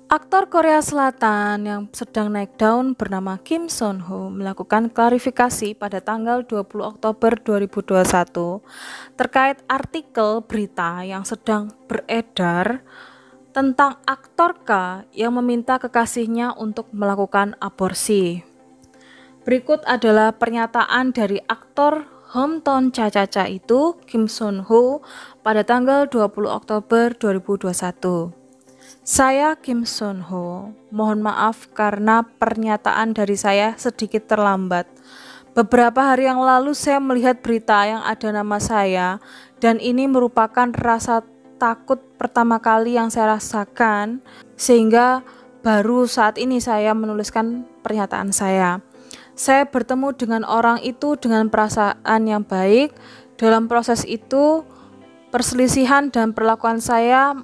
Aktor Korea Selatan yang sedang naik daun bernama Kim Son Ho melakukan klarifikasi pada tanggal 20 Oktober 2021 terkait artikel berita yang sedang beredar tentang aktor K yang meminta kekasihnya untuk melakukan aborsi. Berikut adalah pernyataan dari aktor hometown Cha-Cha-Cha itu, Kim Son Ho, pada tanggal 20 Oktober 2021. Saya Kim Son Ho, mohon maaf karena pernyataan dari saya sedikit terlambat. Beberapa hari yang lalu saya melihat berita yang ada nama saya dan ini merupakan rasa takut pertama kali yang saya rasakan sehingga baru saat ini saya menuliskan pernyataan saya. Saya bertemu dengan orang itu dengan perasaan yang baik. Dalam proses itu perselisihan dan perlakuan saya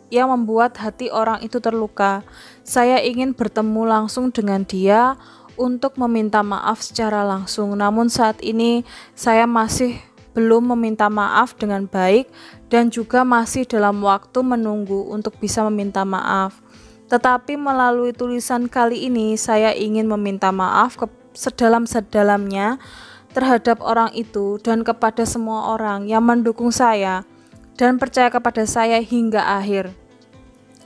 yang membuat hati orang itu terluka. Saya ingin bertemu langsung dengan dia untuk meminta maaf secara langsung. Namun saat ini saya masih belum meminta maaf dengan baik dan juga masih dalam waktu menunggu untuk bisa meminta maaf. Tetapi melalui tulisan kali ini saya ingin meminta maaf sedalam-sedalamnya terhadap orang itu dan kepada semua orang yang mendukung saya dan percaya kepada saya hingga akhir.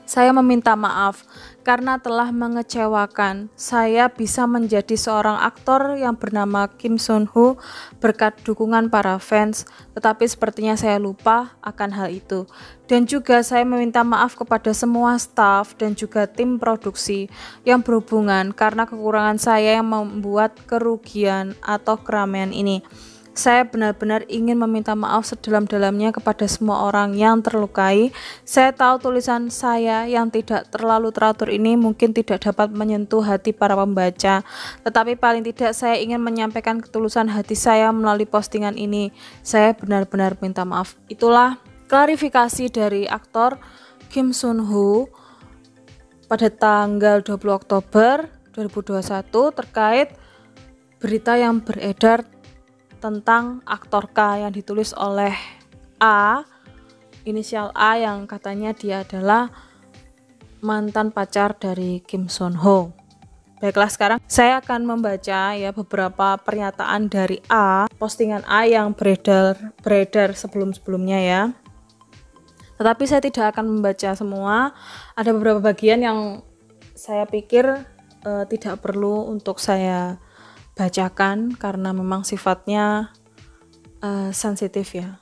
Saya meminta maaf karena telah mengecewakan. Saya bisa menjadi seorang aktor yang bernama Kim Son Ho berkat dukungan para fans, tetapi sepertinya saya lupa akan hal itu. Dan juga saya meminta maaf kepada semua staf dan juga tim produksi yang berhubungan karena kekurangan saya yang membuat kerugian atau keramaian ini. Saya benar-benar ingin meminta maaf sedalam-dalamnya kepada semua orang yang terlukai. Saya tahu tulisan saya yang tidak terlalu teratur ini mungkin tidak dapat menyentuh hati para pembaca, tetapi paling tidak saya ingin menyampaikan ketulusan hati saya melalui postingan ini. Saya benar-benar minta maaf. Itulah klarifikasi dari aktor Kim Son Ho pada tanggal 20 Oktober 2021 terkait berita yang beredar tentang aktor K yang ditulis oleh A, inisial A, yang katanya dia adalah mantan pacar dari Kim Son Ho. Baiklah, sekarang saya akan membaca ya beberapa pernyataan dari A, postingan A yang beredar sebelum-sebelumnya ya. Tetapi saya tidak akan membaca semua. Ada beberapa bagian yang saya pikir tidak perlu untuk saya bacakan karena memang sifatnya sensitif ya.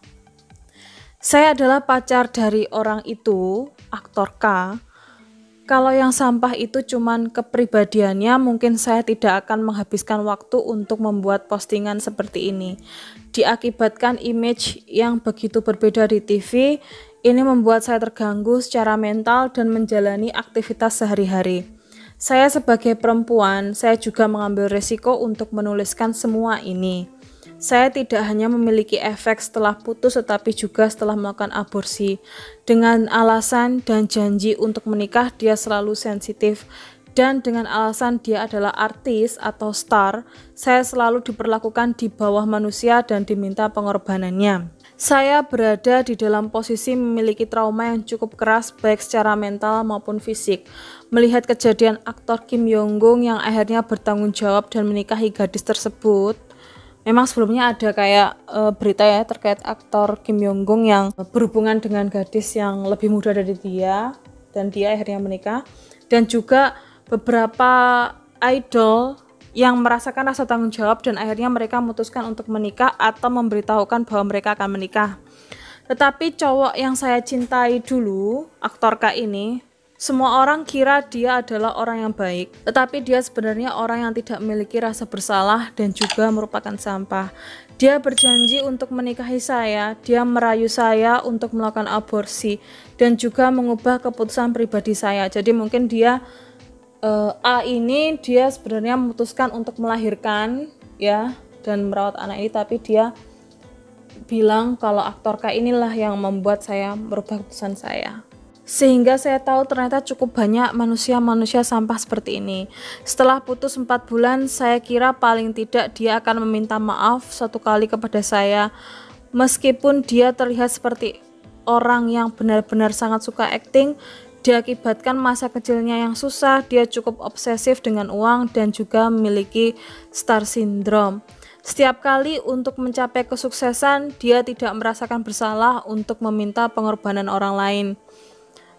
Saya adalah pacar dari orang itu, aktor K. Kalau yang sampah itu cuman kepribadiannya, mungkin saya tidak akan menghabiskan waktu untuk membuat postingan seperti ini. Diakibatkan image yang begitu berbeda di TV, ini membuat saya terganggu secara mental dan menjalani aktivitas sehari-hari. Saya sebagai perempuan, saya juga mengambil resiko untuk menuliskan semua ini. Saya tidak hanya memiliki efek setelah putus tetapi juga setelah melakukan aborsi. Dengan alasan dan janji untuk menikah dia selalu sensitif. Dan dengan alasan dia adalah artis atau star, saya selalu diperlakukan di bawah manusia dan diminta pengorbanannya. Saya berada di dalam posisi memiliki trauma yang cukup keras baik secara mental maupun fisik. Melihat kejadian aktor Kim Yong-gung yang akhirnya bertanggung jawab dan menikahi gadis tersebut. Memang sebelumnya ada kayak berita ya terkait aktor Kim Yong-gung yang berhubungan dengan gadis yang lebih muda dari dia dan dia akhirnya menikah. Dan juga beberapa idol yang merasakan rasa tanggung jawab dan akhirnya mereka memutuskan untuk menikah atau memberitahukan bahwa mereka akan menikah. Tetapi cowok yang saya cintai dulu, aktor K ini, semua orang kira dia adalah orang yang baik, tetapi dia sebenarnya orang yang tidak memiliki rasa bersalah dan juga merupakan sampah. Dia berjanji untuk menikahi saya, dia merayu saya untuk melakukan aborsi dan juga mengubah keputusan pribadi saya. Jadi mungkin dia A ini dia sebenarnya memutuskan untuk melahirkan ya dan merawat anak ini, tapi dia bilang kalau aktor K inilah yang membuat saya merubah keputusan saya. Sehingga saya tahu ternyata cukup banyak manusia-manusia sampah seperti ini. Setelah putus 4 bulan, saya kira paling tidak dia akan meminta maaf satu kali kepada saya. Meskipun dia terlihat seperti orang yang benar-benar sangat suka acting, Diakibatkan masa kecilnya yang susah, dia cukup obsesif dengan uang dan juga memiliki star syndrome. Setiap kali untuk mencapai kesuksesan, dia tidak merasakan bersalah untuk meminta pengorbanan orang lain.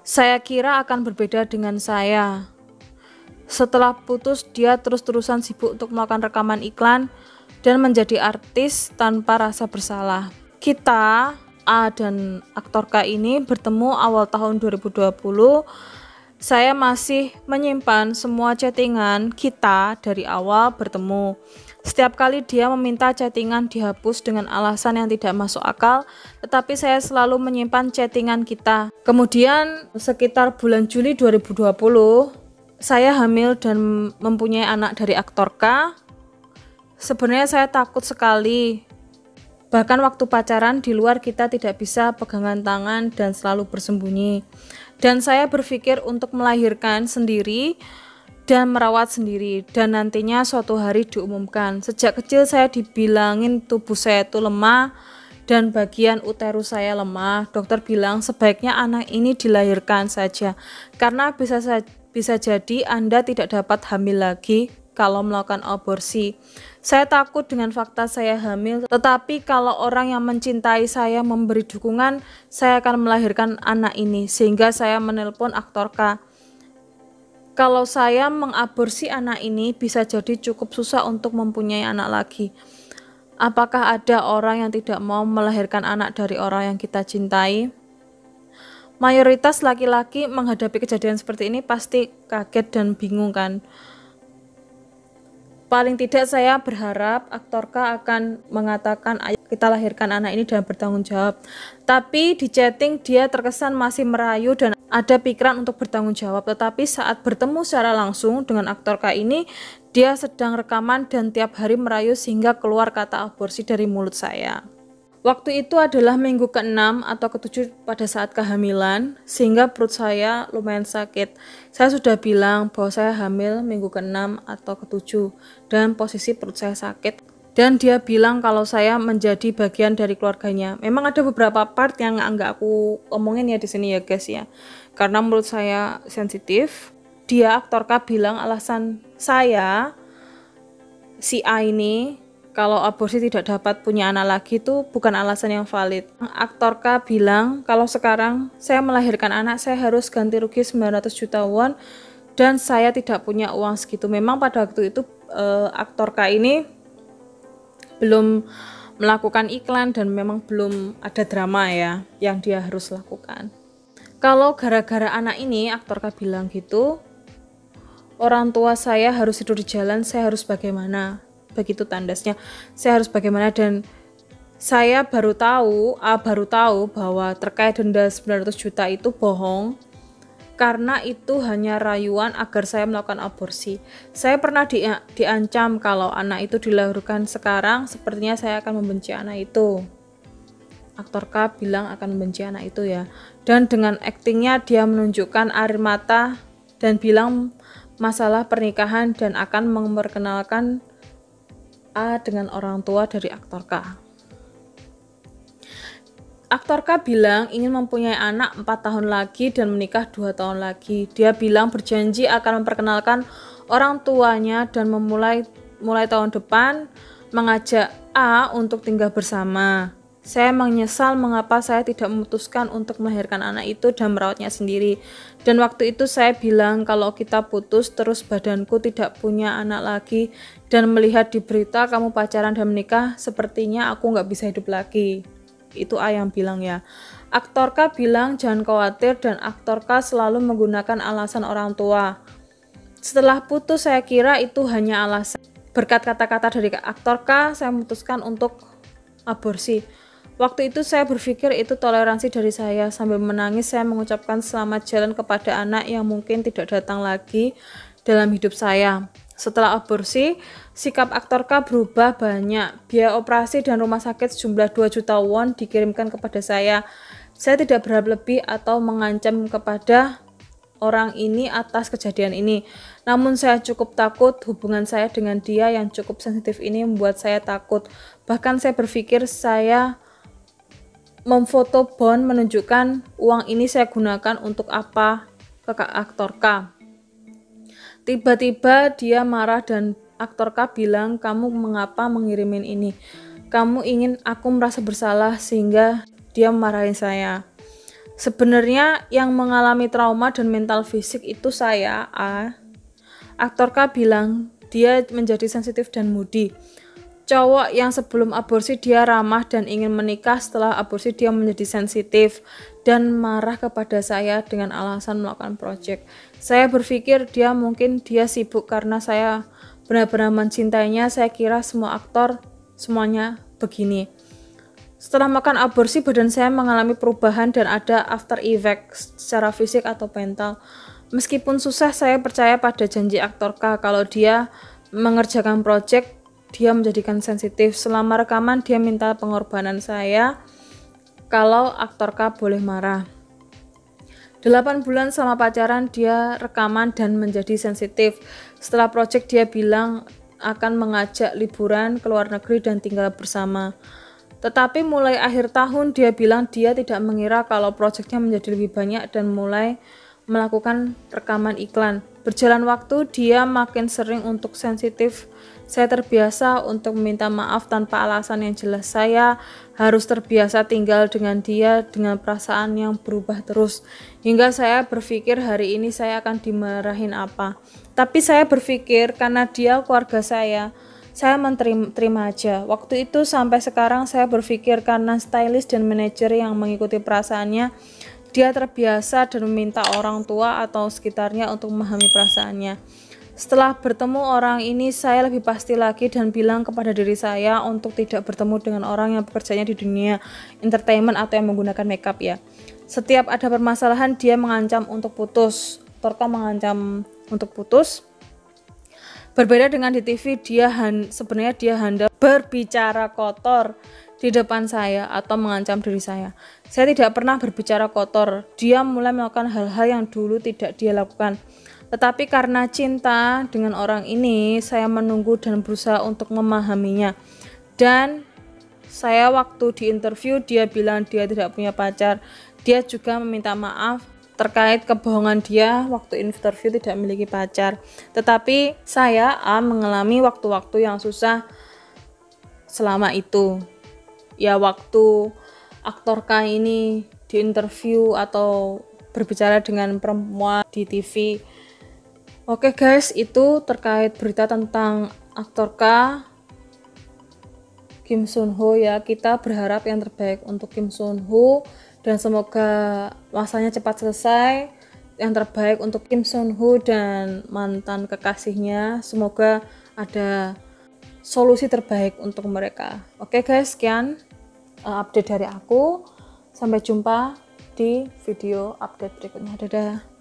Saya kira akan berbeda dengan saya. Setelah putus, dia terus-terusan sibuk untuk melakukan rekaman iklan dan menjadi artis tanpa rasa bersalah. Kita, A dan aktor K ini bertemu awal tahun 2020. Saya masih menyimpan semua chattingan kita dari awal bertemu. Setiap kali dia meminta chattingan dihapus dengan alasan yang tidak masuk akal, tetapi saya selalu menyimpan chattingan kita. Kemudian sekitar bulan Juli 2020, saya hamil dan mempunyai anak dari aktor K. Sebenarnya saya takut sekali. Bahkan waktu pacaran di luar kita tidak bisa pegangan tangan dan selalu bersembunyi. Dan saya berpikir untuk melahirkan sendiri dan merawat sendiri dan nantinya suatu hari diumumkan. Sejak kecil saya dibilangin tubuh saya itu lemah dan bagian uterus saya lemah. Dokter bilang sebaiknya anak ini dilahirkan saja karena bisa jadi Anda tidak dapat hamil lagi kalau melakukan aborsi. Saya takut dengan fakta saya hamil, tetapi kalau orang yang mencintai saya memberi dukungan, saya akan melahirkan anak ini, sehingga saya menelpon aktor K. Kalau saya mengaborsi anak ini, bisa jadi cukup susah untuk mempunyai anak lagi. Apakah ada orang yang tidak mau melahirkan anak dari orang yang kita cintai? Mayoritas laki-laki menghadapi kejadian seperti ini pasti kaget dan bingung kan? Paling tidak saya berharap aktor K akan mengatakan ayo kita lahirkan anak ini dan bertanggung jawab. Tapi di chatting dia terkesan masih merayu dan ada pikiran untuk bertanggung jawab. Tetapi saat bertemu secara langsung dengan aktor K ini, dia sedang rekaman dan tiap hari merayu sehingga keluar kata aborsi dari mulut saya. Waktu itu adalah minggu ke-6 atau ke-7 pada saat kehamilan, sehingga perut saya lumayan sakit. Saya sudah bilang bahwa saya hamil minggu ke-6 atau ke-7 dan posisi perut saya sakit. Dan dia bilang kalau saya menjadi bagian dari keluarganya. Memang ada beberapa part yang nggak aku omongin ya di sini ya guys ya. Karena menurut saya sensitif. Dia aktor K bilang alasan saya si A ini kalau aborsi tidak dapat punya anak lagi itu bukan alasan yang valid. Aktor K bilang kalau sekarang saya melahirkan anak saya harus ganti rugi 900 juta won dan saya tidak punya uang segitu. Memang pada waktu itu aktor K ini belum melakukan iklan dan memang belum ada drama ya yang dia harus lakukan. Kalau gara-gara anak ini aktor K bilang gitu, orang tua saya harus tidur di jalan, saya harus bagaimana? Begitu tandasnya, saya harus bagaimana. Dan saya baru tahu bahwa terkait denda 900 juta itu bohong karena itu hanya rayuan agar saya melakukan aborsi. Saya pernah diancam kalau anak itu dilahirkan sekarang sepertinya saya akan membenci anak itu. Aktor K bilang akan membenci anak itu ya, dan dengan aktingnya dia menunjukkan air mata dan bilang masalah pernikahan dan akan memperkenalkan A dengan orang tua dari aktor K. Aktor K bilang ingin mempunyai anak 4 tahun lagi dan menikah 2 tahun lagi. Dia bilang berjanji akan memperkenalkan orang tuanya dan mulai tahun depan mengajak A untuk tinggal bersama. Saya menyesal mengapa saya tidak memutuskan untuk melahirkan anak itu dan merawatnya sendiri. Dan waktu itu saya bilang kalau kita putus terus badanku tidak punya anak lagi dan melihat di berita kamu pacaran dan menikah, sepertinya aku nggak bisa hidup lagi. Itu A yang bilang ya. Aktor K bilang jangan khawatir dan aktor K selalu menggunakan alasan orang tua. Setelah putus saya kira itu hanya alasan. Berkat kata-kata dari aktor K saya memutuskan untuk aborsi. Waktu itu saya berpikir itu toleransi dari saya. Sambil menangis saya mengucapkan selamat jalan kepada anak yang mungkin tidak datang lagi dalam hidup saya. Setelah aborsi, sikap aktor K berubah banyak. Biaya operasi dan rumah sakit sejumlah 2 juta won dikirimkan kepada saya. Saya tidak berharap lebih atau mengancam kepada orang ini atas kejadian ini. Namun saya cukup takut, hubungan saya dengan dia yang cukup sensitif ini membuat saya takut. Bahkan saya berpikir saya memfoto bond menunjukkan uang ini saya gunakan untuk apa ke aktor K. Tiba-tiba dia marah dan aktor K bilang, "Kamu mengapa mengirimin ini? Kamu ingin aku merasa bersalah," sehingga dia memarahin saya. Sebenarnya yang mengalami trauma dan mental fisik itu saya, A. Aktor K bilang dia menjadi sensitif dan moody. Cowok yang sebelum aborsi dia ramah dan ingin menikah, setelah aborsi dia menjadi sensitif dan marah kepada saya dengan alasan melakukan project. Saya berpikir mungkin dia sibuk karena saya benar-benar mencintainya. Saya kira semua aktor semuanya begini. Setelah makan aborsi, badan saya mengalami perubahan dan ada after effect secara fisik atau mental. Meskipun susah, saya percaya pada janji aktor K kalau dia mengerjakan project, dia menjadikan sensitif. Selama rekaman, dia minta pengorbanan saya kalau aktor K boleh marah. 8 bulan selama pacaran, dia rekaman dan menjadi sensitif. Setelah project, dia bilang akan mengajak liburan ke luar negeri dan tinggal bersama. Tetapi mulai akhir tahun dia bilang dia tidak mengira kalau proyeknya menjadi lebih banyak dan mulai melakukan rekaman iklan. Berjalan waktu dia makin sering untuk sensitif. Saya terbiasa untuk meminta maaf tanpa alasan yang jelas. Saya harus terbiasa tinggal dengan dia dengan perasaan yang berubah terus. Hingga saya berpikir hari ini saya akan dimarahin apa. Tapi saya berpikir karena dia keluarga saya menerima aja. Waktu itu sampai sekarang saya berpikir karena stylist dan manajer yang mengikuti perasaannya, dia terbiasa dan meminta orang tua atau sekitarnya untuk memahami perasaannya. Setelah bertemu orang ini, saya lebih pasti lagi dan bilang kepada diri saya untuk tidak bertemu dengan orang yang bekerjanya di dunia entertainment atau yang menggunakan makeup ya. Setiap ada permasalahan, dia mengancam untuk putus. Torka mengancam untuk putus. Berbeda dengan di TV, sebenarnya dia handal berbicara kotor di depan saya atau mengancam diri saya. Saya tidak pernah berbicara kotor. Dia mulai melakukan hal-hal yang dulu tidak dia lakukan. Tetapi karena cinta dengan orang ini, saya menunggu dan berusaha untuk memahaminya. Dan saya waktu di interview, dia bilang dia tidak punya pacar. Dia juga meminta maaf terkait kebohongan dia waktu interview tidak memiliki pacar. Tetapi saya mengalami waktu-waktu yang susah selama itu. Ya waktu aktor K ini di interview atau berbicara dengan perempuan di TV. Oke guys, itu terkait berita tentang aktor K, Kim Sun Ho ya. Kita berharap yang terbaik untuk Kim Sun Ho dan semoga masanya cepat selesai. Yang terbaik untuk Kim Sun Ho dan mantan kekasihnya, semoga ada solusi terbaik untuk mereka. Oke guys, sekian update dari aku. Sampai jumpa di video update berikutnya. Dadah.